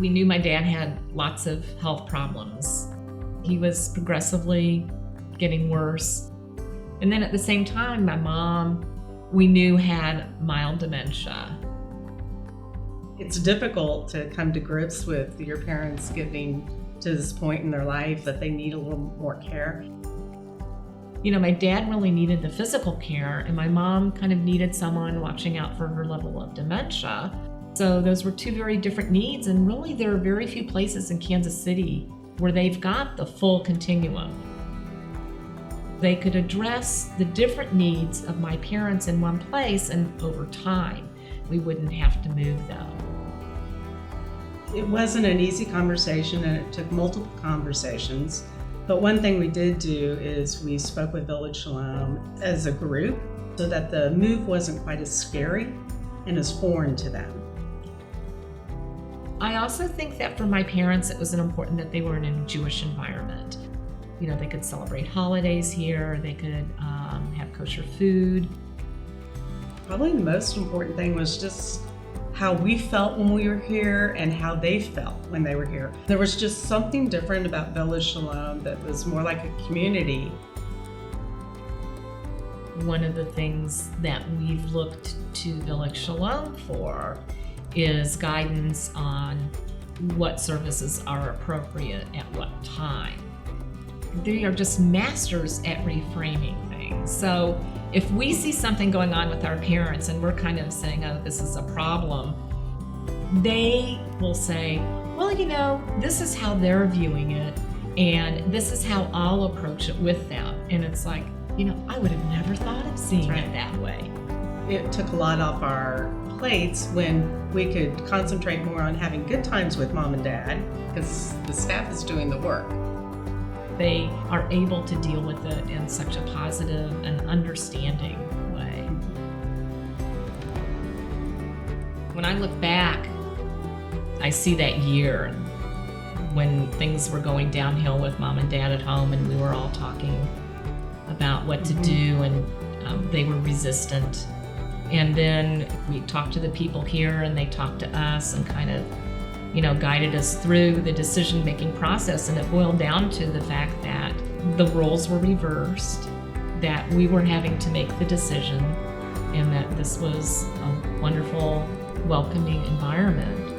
We knew my dad had lots of health problems. He was progressively getting worse. And then at the same time, my mom, we knew had mild dementia. It's difficult to come to grips with your parents getting to this point in their life that they need a little more care. My dad really needed the physical care, and my mom kind of needed someone watching out for her level of dementia. So those were two very different needs, and really there are very few places in Kansas City where they've got the full continuum. They could address the different needs of my parents in one place, and over time, we wouldn't have to move them. It wasn't an easy conversation, and it took multiple conversations. But one thing we did do is we spoke with Village Shalom as a group so that the move wasn't quite as scary and as foreign to them. I also think that for my parents, it was important that they were in a Jewish environment. They could celebrate holidays here, they could have kosher food. Probably the most important thing was just how we felt when we were here and how they felt when they were here. There was just something different about Village Shalom that was more like a community. One of the things that we've looked to Village Shalom for is guidance on what services are appropriate at what time. They are just masters at reframing things. So if we see something going on with our parents and we're kind of saying, oh, this is a problem, they will say, well, this is how they're viewing it, and this is how I'll approach it with them. And it's like, I would have never thought of seeing it that way. It took a lot off our plates when we could concentrate more on having good times with mom and dad, because the staff is doing the work. They are able to deal with it in such a positive and understanding way. When I look back, I see that year when things were going downhill with mom and dad at home, and we were all talking about what to do, and they were resistant. And then we talked to the people here, and they talked to us and kind of guided us through the decision-making process. And it boiled down to the fact that the roles were reversed, that we were having to make the decision, and that this was a wonderful, welcoming environment.